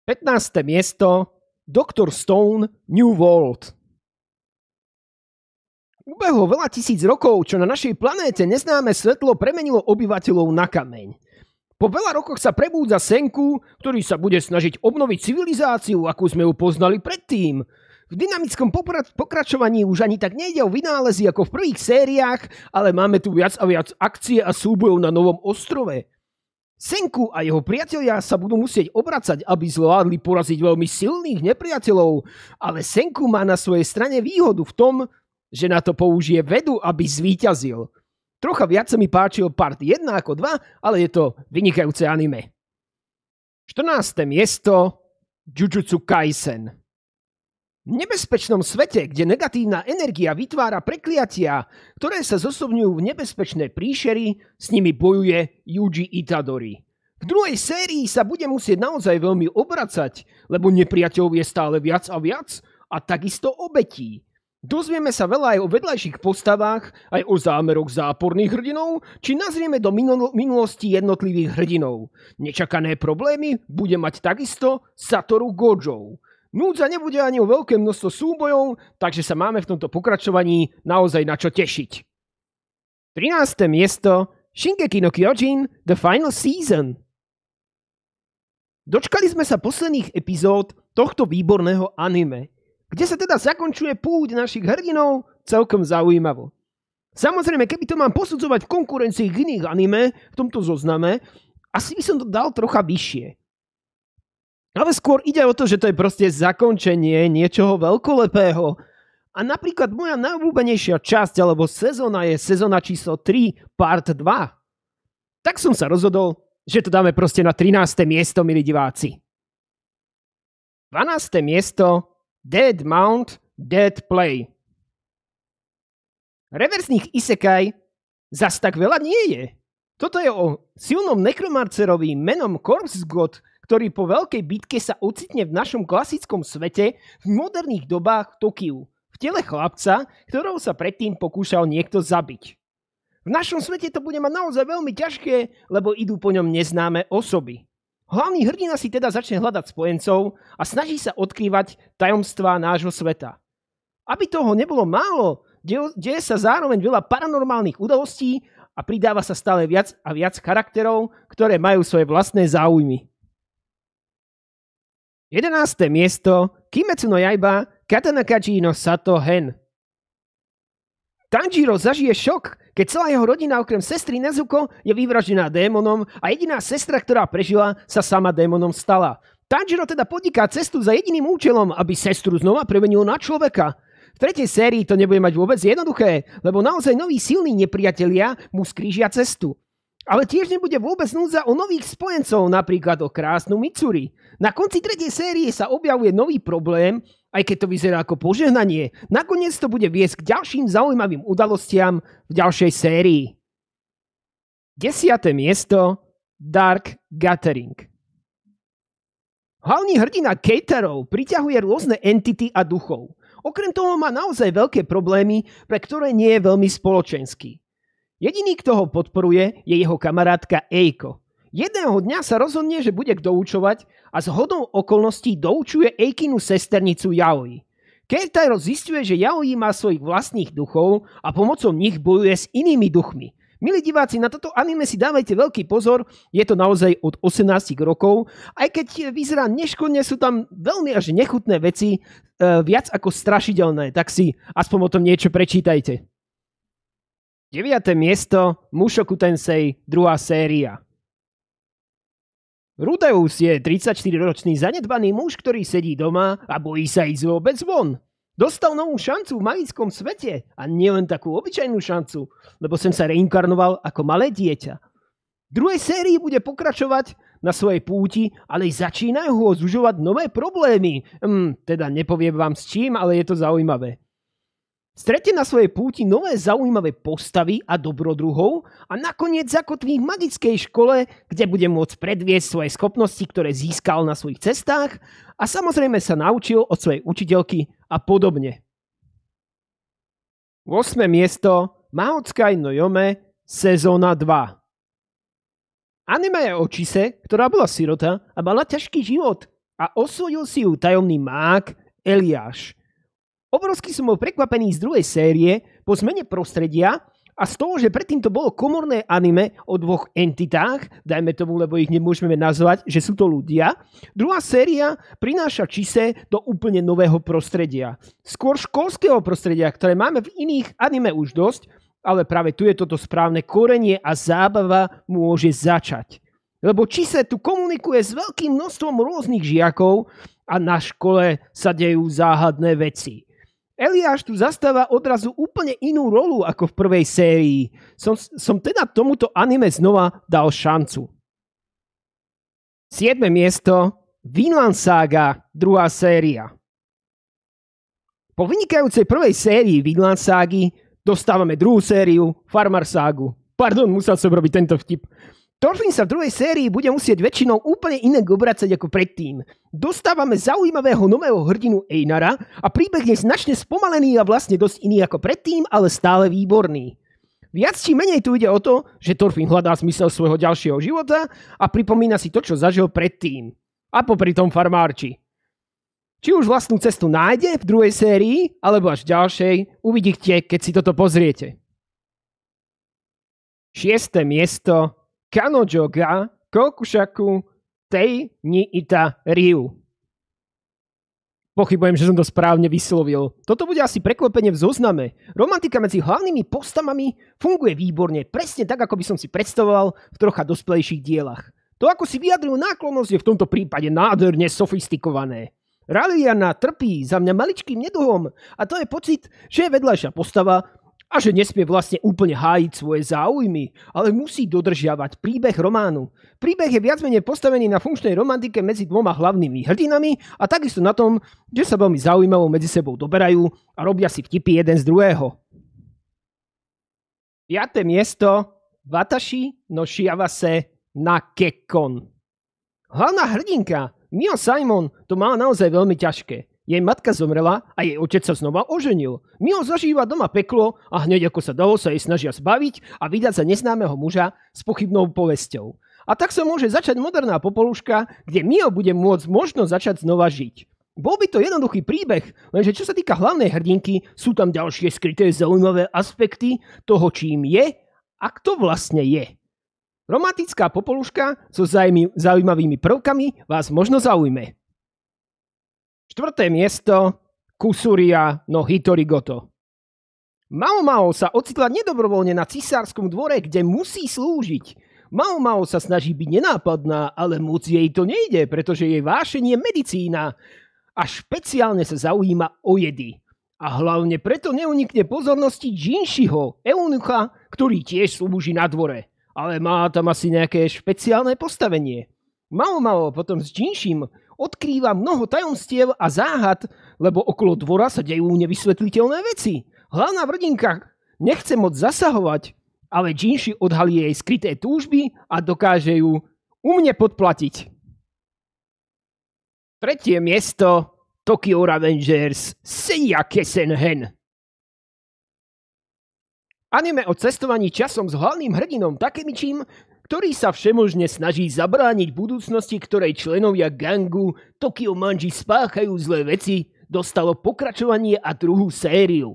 15. miesto Dr. Stone New World. Ubehlo veľa tisíc rokov, čo na našej planéte neznáme svetlo premenilo obyvateľov na kameň. Po veľa rokoch sa prebúdza Senku, ktorý sa bude snažiť obnoviť civilizáciu, akú sme ju poznali predtým. V dynamickom pokračovaní už ani tak nejde o vynálezy ako v prvých sériách, ale máme tu viac a viac akcie a súbojov na novom ostrove. Senku a jeho priatelia sa budú musieť obracať, aby zvládli poraziť veľmi silných nepriateľov, ale Senku má na svojej strane výhodu v tom, že na to použije vedu, aby zvíťazil. Trocha viac sa mi páčil part 1 ako 2, ale je to vynikajúce anime. 14. miesto Jujutsu Kaisen. V nebezpečnom svete, kde negatívna energia vytvára prekliatia, ktoré sa zosobňujú v nebezpečné príšery, s nimi bojuje Yuji Itadori. V druhej sérii sa bude musieť naozaj veľmi obracať, lebo nepriateľov je stále viac a viac a takisto obetí. Dozvieme sa veľa aj o vedľajších postavách, aj o zámeroch záporných hrdinov, či nazrieme do minulosti jednotlivých hrdinov. Nečakané problémy bude mať takisto Satoru Gojo. Núdza nebude ani o veľké množstvo súbojov, takže sa máme v tomto pokračovaní naozaj na čo tešiť. 13. miesto Shingeki no Kyojin The Final Season. Dočkali sme sa posledných epizód tohto výborného anime, kde sa teda zakončuje púť našich hrdinov celkom zaujímavo. Samozrejme, keby to mám posudzovať v konkurencii k iných anime v tomto zozname, asi by som to dal trocha vyššie. Ale skôr ide o to, že to je proste zakončenie niečoho veľkolepého. A napríklad moja najobľúbenejšia časť alebo sezóna je sezóna číslo 3, part 2. Tak som sa rozhodol, že to dáme proste na 13. miesto, milí diváci. 12. miesto Dead Mount, Dead Play. Reverzných isekai zas tak veľa nie je. Toto je o silnom nekromancerovi menom Corpse God, ktorý po veľkej bitke sa ocitne v našom klasickom svete v moderných dobách v Tokiu, v tele chlapca, ktorého sa predtým pokúšal niekto zabiť. V našom svete to bude mať naozaj veľmi ťažké, lebo idú po ňom neznáme osoby. Hlavný hrdina si teda začne hľadať spojencov a snaží sa odkrývať tajomstvá nášho sveta. Aby toho nebolo málo, deje sa zároveň veľa paranormálnych udalostí a pridáva sa stále viac a viac charakterov, ktoré majú svoje vlastné záujmy. 11. miesto Kimetsu no Yaiba Katanakaji no Sato Hen. Tanjiro zažije šok, keď celá jeho rodina okrem sestry Nezuko je vyvraždená démonom a jediná sestra, ktorá prežila, sa sama démonom stala. Tanjiro teda podniká cestu za jediným účelom, aby sestru znova premenil na človeka. V tretej sérii to nebude mať vôbec jednoduché, lebo naozaj noví silní nepriatelia mu skrížia cestu. Ale tiež nebude vôbec núdza o nových spojencov, napríklad o krásnu Mitsuri. Na konci tretej série sa objavuje nový problém, aj keď to vyzerá ako požehnanie. Nakoniec to bude viesť k ďalším zaujímavým udalostiam v ďalšej sérii. 10. miesto Dark Gathering. Hlavný hrdina Keitarov priťahuje rôzne entity a duchov. Okrem toho má naozaj veľké problémy, pre ktoré nie je veľmi spoločenský. Jediný, kto ho podporuje, je jeho kamarátka Eiko. Jedného dňa sa rozhodne, že bude doučovať a s hodou okolností doučuje Eikinu sesternicu Yaoi. Keitaro zisťuje, že Yaoi má svojich vlastných duchov a pomocou nich bojuje s inými duchmi. Milí diváci, na toto anime si dávajte veľký pozor, je to naozaj od 18 rokov, aj keď vyzerá neškodne, sú tam veľmi až nechutné veci, viac ako strašidelné, tak si aspoň o tom niečo prečítajte. 9. miesto Mushoku Tensei 2. séria. Rudeus je 34-ročný zanedbaný muž, ktorý sedí doma a bojí sa ísť vôbec von. Dostal novú šancu v magickom svete a nielen takú obyčajnú šancu, lebo sem sa reinkarnoval ako malé dieťa. V druhej sérii bude pokračovať na svojej púti, ale začínajú ho zužovať nové problémy. Teda nepoviem vám s čím, ale je to zaujímavé. Stretne na svojej púti nové zaujímavé postavy a dobrodruhov a nakoniec zakotví v magickej škole, kde bude môcť predviesť svoje schopnosti, ktoré získal na svojich cestách a samozrejme sa naučil od svojej učiteľky a podobne. 8. miesto Mahoutsukai no Yome sezóna 2. Anime je o Chise, ktorá bola sirota a mala ťažký život. a osvojil si ju tajomný mák Eliáš. Obrovsky som bol prekvapený z druhej série po zmene prostredia a z toho, že predtým to bolo komorné anime o dvoch entitách, dajme tomu, lebo ich nemôžeme nazvať, že sú to ľudia. Druhá séria prináša Chise do úplne nového prostredia. Skôr školského prostredia, ktoré máme v iných anime už dosť, ale práve tu je toto správne korenie a zábava môže začať. Lebo Chise tu komunikuje s veľkým množstvom rôznych žiakov a na škole sa dejú záhadné veci. Eliáš tu zastáva odrazu úplne inú rolu ako v prvej sérii. Som teda tomuto anime znova dal šancu. 7. miesto Vinland Saga, druhá séria. Po vynikajúcej prvej sérii Vinland Ságy dostávame druhú sériu Farmar Ságu. Pardon, musel som robiť tento vtip. Thorfinn sa v druhej sérii bude musieť väčšinou úplne inak obracať ako predtým. Dostávame zaujímavého nového hrdinu Einara a príbeh je značne spomalený a vlastne dosť iný ako predtým, ale stále výborný. Viac či menej tu ide o to, že Thorfinn hľadá zmysel svojho ďalšieho života a pripomína si to, čo zažil predtým. A popri tom farmárči. Či už vlastnú cestu nájde v druhej sérii, alebo až v ďalšej, uvidíte, keď si toto pozriete. 6. miesto Kanojo ga Kokushaku Tei ni ita Ryu. Pochybujem, že som to správne vyslovil. Toto bude asi prekvapenie v zozname. Romantika medzi hlavnými postavami funguje výborne, presne tak, ako by som si predstavoval v trocha dospelejších dielach. To, ako si vyjadrujú náklonnosť, je v tomto prípade nádherne sofistikované. Raliana trpí za mňa maličkým neduhom a to je pocit, že je vedľajšia postava a že nesmie vlastne úplne hájiť svoje záujmy, ale musí dodržiavať príbeh románu. Príbeh je viac menej postavený na funkčnej romantike medzi dvoma hlavnými hrdinami a takisto na tom, že sa veľmi zaujímavo medzi sebou doberajú a robia si vtipy jeden z druhého. 5. miesto Watashi no Shiawase na Kekkon. Hlavná hrdinka Mio Simon to mala naozaj veľmi ťažké. Jej matka zomrela a jej otec sa znova oženil. Mio zažíva doma peklo a hneď ako sa dalo sa jej snažia zbaviť a vydať za neznámeho muža s pochybnou povesťou. A tak sa môže začať moderná popoluška, kde Mio bude môcť možno začať znova žiť. Bol by to jednoduchý príbeh, lenže čo sa týka hlavnej hrdinky, sú tam ďalšie skryté zaujímavé aspekty toho, čím je a kto vlastne je. Romantická popoluška so zaujímavými prvkami vás možno zaujme. 4. miesto Kusuria no Hitorigoto. Mao Mao sa ocitla nedobrovoľne na cisárskom dvore, kde musí slúžiť. Mao Mao sa snaží byť nenápadná, ale moc jej to nejde, pretože jej vášeň je medicína a špeciálne sa zaujíma o jedy. A hlavne preto neunikne pozornosti Jinshiho, eunucha, ktorý tiež slúži na dvore. Ale má tam asi nejaké špeciálne postavenie. Mao Mao potom s Jinshim odkrýva mnoho tajomstiev a záhad, lebo okolo dvora sa dejú nevysvetliteľné veci. Hlavná hrdinka nechce moc zasahovať, ale Jinshi odhalí jej skryté túžby a dokáže ju umne podplatiť. 3. miesto Tokyo Revengers Seiyake Senhen. Anime o cestovaní časom s hlavným hrdinom Takemičím, ktorý sa všemožne snaží zabrániť budúcnosti, ktorej členovia gangu Tokyo Manji spáchajú zlé veci, dostalo pokračovanie a druhú sériu.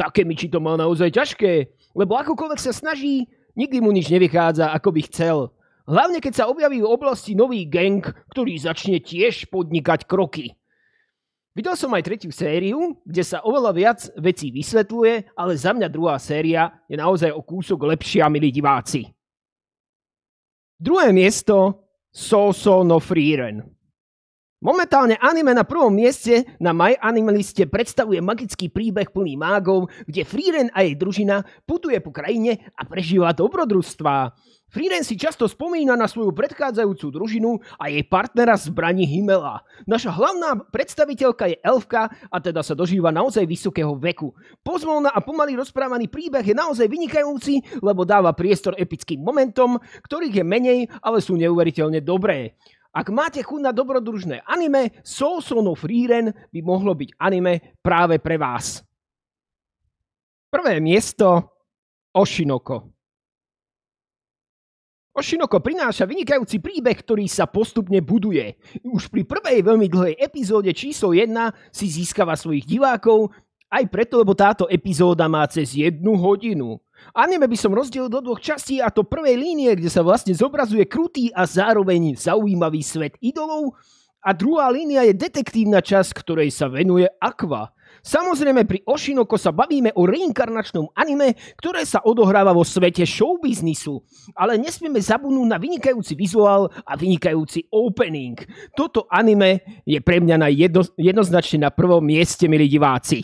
Takemichi to mal naozaj ťažké, lebo akokoľvek sa snaží, nikdy mu nič nevychádza, ako by chcel. Hlavne keď sa objaví v oblasti nový gang, ktorý začne tiež podnikať kroky. Videl som aj 3. sériu, kde sa oveľa viac vecí vysvetľuje, ale za mňa druhá séria je naozaj o kúsok lepšia, milí diváci. 2. miesto Sousou no Frieren. Momentálne anime na prvom mieste na My Anime liste predstavuje magický príbeh plný mágov, kde Frieren a jej družina putuje po krajine a prežíva dobrodružstvá. Frieren si často spomína na svoju predchádzajúcu družinu a jej partnera zbraní Himmela. Naša hlavná predstaviteľka je elfka a teda sa dožíva naozaj vysokého veku. Pozvolna a pomaly rozprávaný príbeh je naozaj vynikajúci, lebo dáva priestor epickým momentom, ktorých je menej, ale sú neuveriteľne dobré. Ak máte chuť na dobrodružné anime, Sousou no Frieren by mohlo byť anime práve pre vás. 1. miesto Oshinoko. Oshinoko prináša vynikajúci príbeh, ktorý sa postupne buduje. Už pri prvej veľmi dlhej epizóde číslo 1 si získava svojich divákov, aj preto, lebo táto epizóda má cez 1 hodinu. Anime by som rozdelil do 2 častí, a to prvej línie, kde sa vlastne zobrazuje krutý a zároveň zaujímavý svet idolov, a druhá línia je detektívna časť, ktorej sa venuje Aqua. Samozrejme pri Oshinoko sa bavíme o reinkarnačnom anime, ktoré sa odohráva vo svete showbiznisu, ale nesmieme zabudnúť na vynikajúci vizuál a vynikajúci opening. Toto anime je pre mňa jednoznačne na prvom mieste, milí diváci.